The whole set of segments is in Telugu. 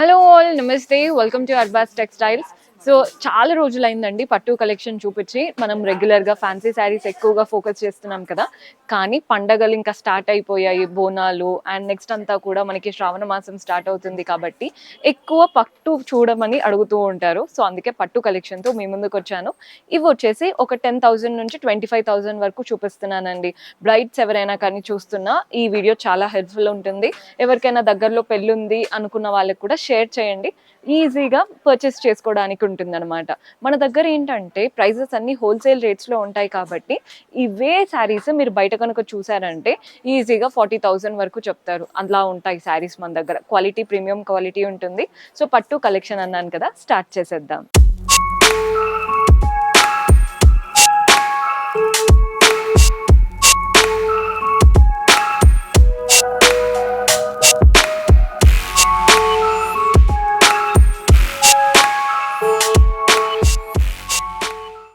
హలో ఆల్ నమస్తే welcome to Arbaz textiles. So చాలా రోజులైందండి పట్టు కలెక్షన్ చూపించి. మనం రెగ్యులర్గా ఫ్యాన్సీ శారీస్ ఎక్కువగా ఫోకస్ చేస్తున్నాం కదా, కానీ పండగలు ఇంకా స్టార్ట్ అయిపోయాయి, బోనాలు అండ్ నెక్స్ట్ అంతా కూడా మనకి శ్రావణ మాసం స్టార్ట్ అవుతుంది కాబట్టి ఎక్కువ పట్టు చూడమని అడుగుతూ ఉంటారు. సో అందుకే పట్టు కలెక్షన్తో మీ ముందుకు వచ్చాను. ఇవి వచ్చేసి ఒక 10,000 నుంచి 25,000 వరకు చూపిస్తున్నానండి. బ్రైడ్స్ ఎవరైనా కానీ చూస్తున్నా ఈ వీడియో చాలా హెల్ప్ఫుల్ ఉంటుంది. ఎవరికైనా దగ్గరలో పెళ్ళి ఉంది అనుకున్న వాళ్ళకి కూడా షేర్ చేయండి, ఈజీగా పర్చేస్ చేసుకోవడానికి ఉంటుందన్నమాట. మన దగ్గర ఏంటంటే ప్రైజెస్ అన్ని హోల్సేల్ రేట్స్లో ఉంటాయి కాబట్టి ఇవే శారీస్ మీరు బయట కనుక చూసారంటే ఈజీగా 40,000 వరకు చెప్తారు. అలా ఉంటాయి శారీస్ మన దగ్గర. క్వాలిటీ ప్రీమియం క్వాలిటీ ఉంటుంది. సో పట్టు కలెక్షన్ అన్నాను కదా, స్టార్ట్ చేసేద్దాం.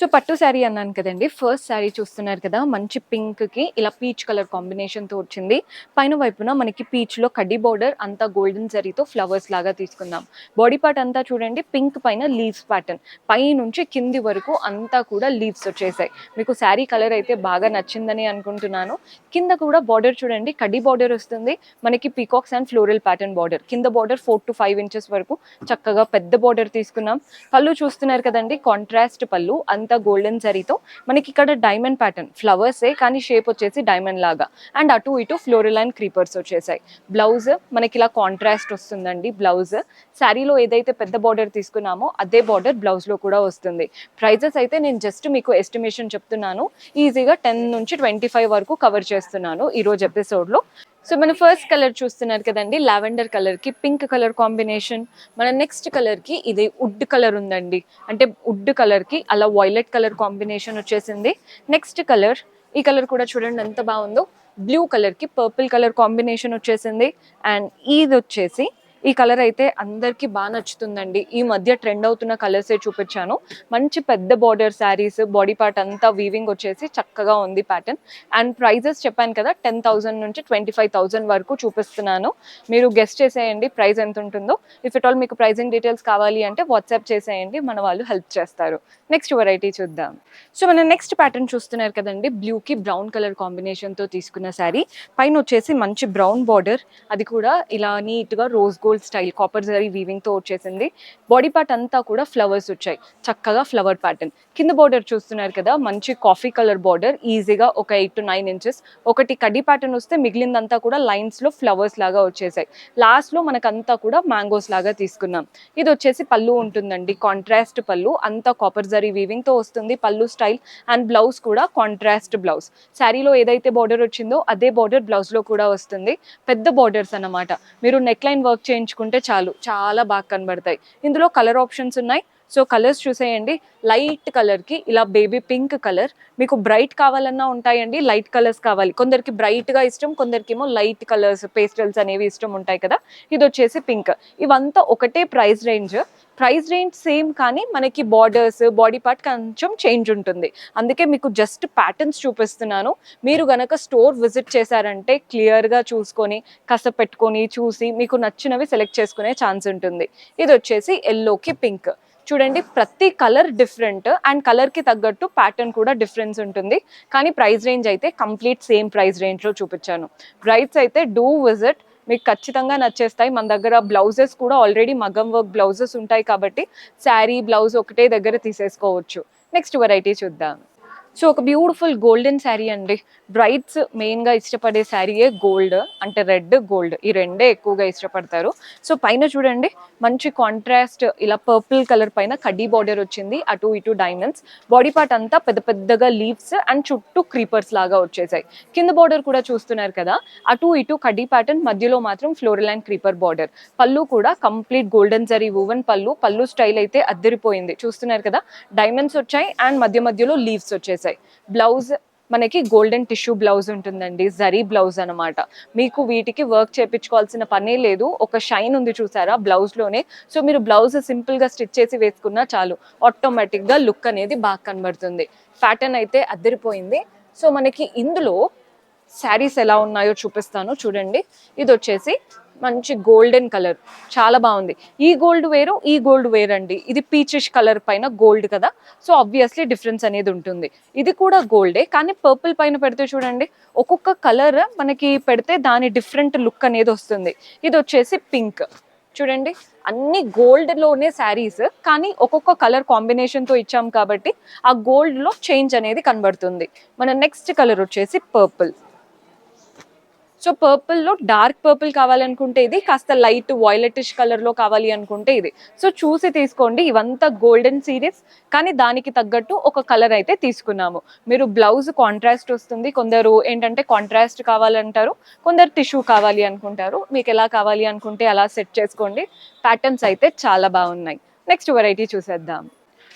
సో పట్టు శారీ అన్నాను కదండి. ఫస్ట్ శారీ చూస్తున్నారు కదా, మంచి పింక్కి ఇలా పీచ్ కలర్ కాంబినేషన్తో వచ్చింది. పైన వైపున మనకి పీచ్లో కడ్డీ బార్డర్ అంతా గోల్డెన్ జరీతో ఫ్లవర్స్ లాగా తీసుకుందాం. బాడీ పార్ట్ అంతా చూడండి పింక్ పైన లీవ్స్ ప్యాటర్న్, పై నుంచి కింది వరకు అంతా కూడా లీవ్స్ వచ్చేసాయి. మీకు శారీ కలర్ అయితే బాగా నచ్చిందని అనుకుంటున్నాను. కింద కూడా బార్డర్ చూడండి, కడ్డీ బార్డర్ వస్తుంది మనకి, peacocks and floral pattern border. కింద బార్డర్ 4 to 5 inches వరకు చక్కగా పెద్ద బార్డర్ తీసుకున్నాం. పళ్ళు చూస్తున్నారు కదండి, కాంట్రాస్ట్ పళ్ళు అంతా గోల్డెన్ జరీతో. మనకి ఇక్కడ డైమండ్ ప్యాటర్న్, ఫ్లవర్సే కానీ షేప్ వచ్చేసి డైమండ్ లాగా, అండ్ అటు ఇటు ఫ్లోరల్ అండ్ క్రీపర్స్ వచ్చేసాయి. బ్లౌజ్ మనకి ఇలా కాంట్రాస్ట్ వస్తుందండి. బ్లౌజ్ శారీలో ఏదైతే పెద్ద బార్డర్ తీసుకున్నామో అదే బార్డర్ బ్లౌజ్ లో కూడా వస్తుంది. ప్రైజెస్ అయితే నేను జస్ట్ మీకు ఎస్టిమేషన్ చెప్తున్నాను, ఈజీగా 10 నుంచి 25 వరకు కవర్ చేస్తున్నాను ఈరోజు ఎపిసోడ్లో. సో మన ఫస్ట్ కలర్ చూస్తున్నారు కదండి, లావెండర్ కలర్కి పింక్ కలర్ కాంబినేషన్. మన నెక్స్ట్ కలర్కి ఇది వుడ్ కలర్ ఉందండి, అంటే వుడ్ కలర్కి అలా వైలెట్ కలర్ కాంబినేషన్ వచ్చేసింది. నెక్స్ట్ కలర్, ఈ కలర్ కూడా చూడండి ఎంత బాగుందో, బ్లూ కలర్కి పర్పుల్ కలర్ కాంబినేషన్ వచ్చేసింది. అండ్ ఇది వచ్చేసి ఈ కలర్ అయితే అందరికీ బాగా నచ్చుతుందండి. ఈ మధ్య ట్రెండ్ అవుతున్న కలర్సే చూపించాను. మంచి పెద్ద బార్డర్ శారీస్, బాడీ పార్ట్ అంతా వీవింగ్ వచ్చేసి చక్కగా ఉంది ప్యాటర్న్. అండ్ ప్రైజెస్ చెప్పాను కదా, 10,000 నుంచి 25,000 వరకు చూపిస్తున్నాను. మీరు గెస్ట్ చేసేయండి ప్రైస్ ఎంత ఉంటుందో. ఇఫ్ ఇట్ ఆల్ మీకు ప్రైజింగ్ డీటెయిల్స్ కావాలి అంటే వాట్సాప్ చేసేయండి, మన వాళ్ళు హెల్ప్ చేస్తారు. నెక్స్ట్ వెరైటీ చూద్దాం. సో మన నెక్స్ట్ ప్యాటర్న్ చూస్తున్నారు కదండి, బ్లూకి బ్రౌన్ కలర్ కాంబినేషన్తో తీసుకున్న శారీ. పైన వచ్చేసి మంచి బ్రౌన్ బార్డర్, అది కూడా ఇలా నీట్గా rose gold style copper zari వీవింగ్తో వచ్చేసింది. బాడీ పార్ట్ అంతా కూడా ఫ్లవర్స్ వచ్చాయి, చక్కగా ఫ్లవర్ ప్యాటర్న్. కింద బార్డర్ చూస్తున్నారు కదా, మంచి కాఫీ కలర్ బార్డర్, ఈజీగా ఒక 8 to 9 inches. ఒకటి కడ్డీ ప్యాటర్న్ వస్తే మిగిలిందంతా కూడా లైన్స్లో ఫ్లవర్స్ లాగా వచ్చేసాయి. లాస్ట్లో మనకంతా కూడా మ్యాంగోస్ లాగా తీసుకున్నాం. ఇది వచ్చేసి పళ్ళు ఉంటుందండి, కాంట్రాస్ట్ పళ్ళు, అంతా కాపర్ జరీ వీవింగ్తో వస్తుంది పళ్ళు స్టైల్. అండ్ బ్లౌజ్ కూడా కాంట్రాస్ట్ బ్లౌజ్. శారీలో ఏదైతే బార్డర్ వచ్చిందో అదే బార్డర్ బ్లౌజ్లో కూడా వస్తుంది. పెద్ద బార్డర్స్ అన్నమాట. మీరు నెక్ లైన్ వర్క్ చేయించుకుంటే చాలు, చాలా బాగా కనబడతాయి. ఇందులో కలర్ ఆప్షన్స్ ఉన్నాయి. సో కలర్స్ చూసేయండి. లైట్ కలర్కి ఇలా బేబీ పింక్ కలర్, మీకు బ్రైట్ కావాలన్నా ఉంటాయండి, లైట్ కలర్స్ కావాలి. కొందరికి బ్రైట్గా ఇష్టం, కొందరికేమో లైట్ కలర్స్ పేస్టల్స్ అనేవి ఇష్టం ఉంటాయి కదా. ఇది వచ్చేసి పింక్. ఇవంతా ఒకటే ప్రైస్ రేంజ్ సేమ్, కానీ మనకి బార్డర్స్, బాడీ పార్ట్ కొంచెం చేంజ్ ఉంటుంది. అందుకే మీకు జస్ట్ ప్యాటర్న్స్ చూపిస్తున్నాను. మీరు గనక స్టోర్ విజిట్ చేశారంటే క్లియర్గా చూసుకొని కస పెట్టుకొని చూసి మీకు నచ్చినవి సెలెక్ట్ చేసుకునే ఛాన్స్ ఉంటుంది. ఇది వచ్చేసి ఎల్లోకి పింక్. చూడండి ప్రతి కలర్ డిఫరెంట్, అండ్ కలర్కి తగ్గట్టు ప్యాటర్న్ కూడా డిఫరెన్స్ ఉంటుంది. కానీ ప్రైస్ రేంజ్ అయితే కంప్లీట్ సేమ్ ప్రైస్ రేంజ్లో చూపించాను. బ్రైడ్స్ అయితే డూ విజిట్, మీకు ఖచ్చితంగా నచ్చేస్తాయి. మన దగ్గర బ్లౌజెస్ కూడా ఆల్రెడీ మగ్గం వర్క్ బ్లౌజెస్ ఉంటాయి కాబట్టి శారీ బ్లౌజ్ ఒకటే దగ్గర తీసేసుకోవచ్చు. నెక్స్ట్ వెరైటీ చూద్దాం. సో ఒక బ్యూటిఫుల్ గోల్డెన్ శారీ అండి. బ్రైడ్స్ మెయిన్గా ఇష్టపడే శారీయే గోల్డ్, అంటే రెడ్ గోల్డ్, ఈ రెండే ఎక్కువగా ఇష్టపడతారు. సో పైన చూడండి మంచి కాంట్రాస్ట్ ఇలా పర్పుల్ కలర్ పైన కడ్డీ బార్డర్ వచ్చింది, అటు ఇటు డైమండ్స్. బాడీ పార్ట్ అంతా పెద్ద పెద్దగా లీవ్స్ అండ్ చుట్టూ క్రీపర్స్ లాగా వచ్చేసాయి. కింద బార్డర్ కూడా చూస్తున్నారు కదా, అటు ఇటు కడ్డీ ప్యాటర్న్, మధ్యలో మాత్రం ఫ్లోరల్ అండ్ క్రీపర్ బార్డర్. పళ్ళు కూడా కంప్లీట్ గోల్డెన్ జరీ వూవెన్ పళ్ళు. పళ్ళు స్టైల్ అయితే అద్దరిపోయింది. చూస్తున్నారు కదా, డైమండ్స్ వచ్చాయి అండ్ మధ్య మధ్యలో లీవ్స్ వచ్చేసాయి. బ్లౌజ్ మనకి గోల్డెన్ టిష్యూ బ్లౌజ్ ఉంటుందండి, జరీ బ్లౌజ్ అనమాట. మీకు వీటికి వర్క్ చేయించుకోవాల్సిన పనే లేదు. ఒక షైన్ ఉంది చూసారా బ్లౌజ్లోనే. సో మీరు బ్లౌజ్ సింపుల్గా స్టిచ్ చేసి వేసుకున్నా చాలు, ఆటోమేటిక్గా లుక్ అనేది బాగా కనబడుతుంది. ప్యాటర్న్ అయితే అద్దరిపోయింది. సో మనకి ఇందులో శారీస్ ఎలా ఉన్నాయో చూపిస్తాను చూడండి. ఇది వచ్చేసి మంచి గోల్డెన్ కలర్, చాలా బాగుంది. ఈ గోల్డ్ వేరు, ఈ గోల్డ్ వేర్ అండి. ఇది పీచిష్ కలర్ పైన గోల్డ్ కదా, సో ఆబ్వియస్లీ డిఫరెన్స్ అనేది ఉంటుంది. ఇది కూడా గోల్డే, కానీ పర్పుల్ పైన పెడితే చూడండి, ఒక్కొక్క కలర్ మనకి పెడితే దాని డిఫరెంట్ లుక్ అనేది వస్తుంది. ఇది వచ్చేసి పింక్ చూడండి, అన్ని గోల్డ్ లోనే శారీస్, కానీ ఒక్కొక్క కలర్ కాంబినేషన్ తో ఇచ్చాం కాబట్టి ఆ గోల్డ్ లో చేంజ్ అనేది కనబడుతుంది. మన నెక్స్ట్ కలర్ వచ్చేసి పర్పుల్. సో పర్పుల్లో డార్క్ పర్పుల్ కావాలనుకుంటే ఇది, కాస్త లైట్ వాయిలెటిష్ కలర్లో కావాలి అనుకుంటే ఇది. సో చూసి తీసుకోండి. ఇవంతా గోల్డెన్ సిరీస్, కానీ దానికి తగ్గట్టు ఒక కలర్ అయితే తీసుకున్నాము. మీరు బ్లౌజ్ కాంట్రాస్ట్ వస్తుంది, కొందరు ఏంటంటే కాంట్రాస్ట్ కావాలంటారు, కొందరు టిష్యూ కావాలి అనుకుంటారు. మీకు ఎలా కావాలి అనుకుంటే అలా సెట్ చేసుకోండి. ప్యాటర్న్స్ అయితే చాలా బాగున్నాయి. నెక్స్ట్ వెరైటీ చూసేద్దాం.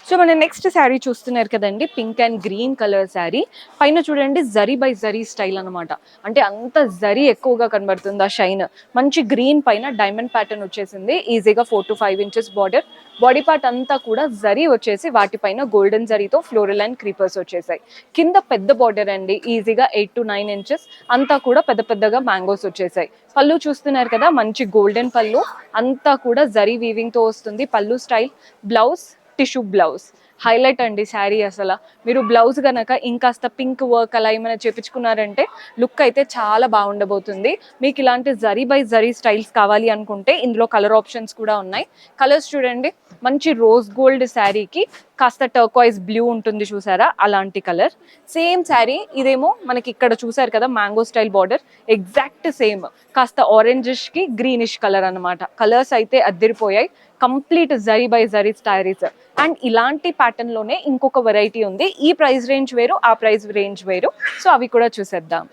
సో మన నెక్స్ట్ శారీ చూస్తున్నారు కదండి, pink and green colour sari. పైన చూడండి జరీ బై జరీ స్టైల్ అనమాట, అంటే అంత జరీ ఎక్కువగా కనబడుతుంది. ఆ షైన్ మంచి గ్రీన్ పైన డైమండ్ ప్యాటర్న్ వచ్చేసింది. ఈజీగా 4 to 5 inches border. Body part అంతా కూడా జరీ వచ్చేసి వాటిపైన గోల్డెన్ జరీతో ఫ్లోరల్ అండ్ క్రీపర్స్ వచ్చేసాయి. కింద పెద్ద బార్డర్ అండి, ఈజీగా 8 to 9 ఇంచెస్, అంతా కూడా పెద్ద పెద్దగా మ్యాంగోస్ వచ్చేసాయి. పళ్ళు చూస్తున్నారు కదా, మంచి గోల్డెన్ పళ్ళు, అంతా కూడా జరీ వీవింగ్ తో వస్తుంది పళ్ళు style. Blouse tissue blouse, highlight అండి శారీ. అసలు మీరు బ్లౌజ్ కనుక ఇంకాస్త పింక్ వర్క్ అలా ఏమైనా చేపించుకున్నారంటే లుక్ అయితే చాలా బాగుండబోతుంది. మీకు ఇలాంటి జరీ బై జరీ స్టైల్స్ కావాలి అనుకుంటే ఇందులో కలర్ ఆప్షన్స్ కూడా ఉన్నాయి. కలర్స్ చూడండి, మంచి రోజ్ గోల్డ్ శారీకి కాస్త టర్క్వైజ్ బ్లూ ఉంటుంది చూసారా, అలాంటి కలర్. సేమ్ శారీ ఇదేమో మనకి ఇక్కడ చూసారు కదా mango style border, exact same కాస్త ఆరెంజిష్ కి గ్రీనిష్ కలర్ అనమాట. కలర్స్ అయితే అద్దరిపోయాయి. కంప్లీట్ జరీ బై జరీ స్టైరీస్. అండ్ ఇలాంటి ప్యాటర్న్ లోనే ఇంకొక వెరైటీ ఉంది. ఈ ప్రైస్ రేంజ్ వేరు, ఆ ప్రైస్ రేంజ్ వేరు. సో అవి కూడా చూసేద్దాం.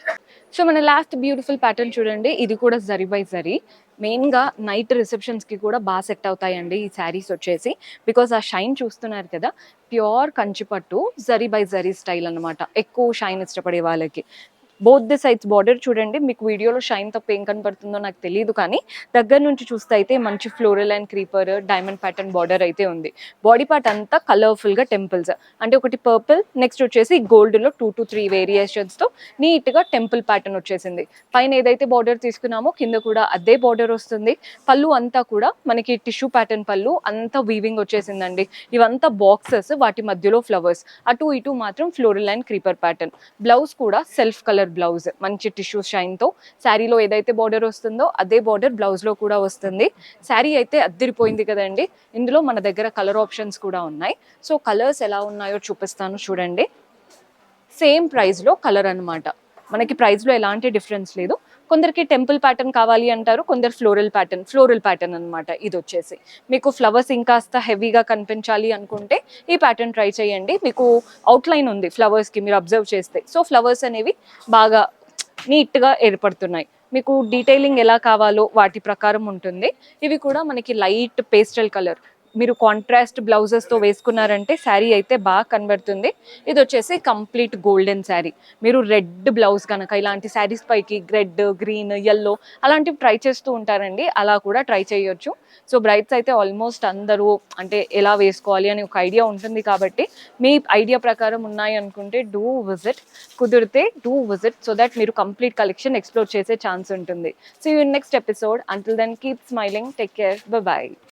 సో మన లాస్ట్ బ్యూటిఫుల్ ప్యాటర్న్ చూడండి, ఇది కూడా జరీ బై జరీ. మెయిన్గా నైట్ రిసెప్షన్స్కి కూడా బాగా సెట్ అవుతాయండి ఈ శారీస్ వచ్చేసి. బికాజ్ ఆ షైన్ చూస్తున్నారు కదా, pure Kanchipattu zari by zari style అనమాట, ఎక్కువ షైన్ ఇష్టపడే వాళ్ళకి. బోత్ ది సైడ్స్ బార్డర్ చూడండి, మీకు వీడియోలో షైన్ తప్ప ఏం కనపడుతుందో నాకు తెలియదు, కానీ దగ్గర నుంచి చూస్తే అయితే మంచి floral and creeper diamond pattern border అయితే ఉంది. బాడీ పార్ట్ అంతా కలర్ఫుల్గా టెంపుల్స్, అంటే ఒకటి పర్పుల్, నెక్స్ట్ వచ్చేసి గోల్డ్లో 2 to 3 వేరియేషన్స్తో నీట్గా టెంపుల్ ప్యాటర్న్ వచ్చేసింది. పైన ఏదైతే బార్డర్ తీసుకున్నామో కింద కూడా అదే బార్డర్ వస్తుంది. పళ్ళు అంతా కూడా మనకి టిష్యూ ప్యాటర్న్ పళ్ళు, అంతా వీవింగ్ వచ్చేసిందండి. ఇవంతా బాక్సెస్, వాటి మధ్యలో ఫ్లవర్స్, అటు ఇటు మాత్రం floral and creeper pattern. Blouse కూడా సెల్ఫ్ కలర్ బ్లౌజ్, మంచి టిష్యూ షైన్ తో. శారీలో ఏదైతే బార్డర్ వస్తుందో అదే బార్డర్ బ్లౌజ్ లో కూడా వస్తుంది. శారీ అయితే అద్దరిపోయింది కదండి. ఇందులో మన దగ్గర కలర్ ఆప్షన్స్ కూడా ఉన్నాయి. సో కలర్స్ ఎలా ఉన్నాయో చూపిస్తాను చూడండి. సేమ్ ప్రైస్ లో కలర్ అనమాట, మనకి ప్రైస్ లో ఎలాంటి డిఫరెన్స్ లేదు. కొందరికి టెంపుల్ ప్యాటర్న్ కావాలి అంటారు, కొందరు ఫ్లోరల్ ప్యాటర్న్ అనమాట. ఇది వచ్చేసి మీకు ఫ్లవర్స్ ఇంకాస్త హెవీగా కనిపించాలి అనుకుంటే ఈ ప్యాటర్న్ ట్రై చేయండి. మీకు అవుట్లైన్ ఉంది ఫ్లవర్స్కి, మీరు అబ్జర్వ్ చేస్తే. సో ఫ్లవర్స్ అనేవి బాగా నీట్గా ఏర్పడుతున్నాయి. మీకు డీటెయిలింగ్ ఎలా కావాలో వాటి ప్రకారం ఉంటుంది. ఇవి కూడా మనకి లైట్ పేస్టల్ కలర్, మీరు కాంట్రాస్ట్ బ్లౌజెస్తో వేసుకున్నారంటే శారీ అయితే బాగా కనబడుతుంది. ఇది వచ్చేసి కంప్లీట్ గోల్డెన్ శారీ. మీరు రెడ్ బ్లౌజ్ కనుక ఇలాంటి శారీస్ పైకి రెడ్, గ్రీన్, ఎల్లో అలాంటివి ట్రై చేస్తూ ఉంటారండి, అలా కూడా ట్రై చేయొచ్చు. సో బ్రైడ్స్ అయితే ఆల్మోస్ట్ అందరూ అంటే ఎలా వేసుకోవాలి అని ఒక ఐడియా ఉంటుంది కాబట్టి మీ ఐడియా ప్రకారం ఉన్నాయి అనుకుంటే కుదిరితే డూ విజిట్, సో దట్ మీరు కంప్లీట్ కలెక్షన్ ఎక్స్ప్లోర్ చేసే ఛాన్స్ ఉంటుంది. So you next episode. Until then keep smiling, take care, by.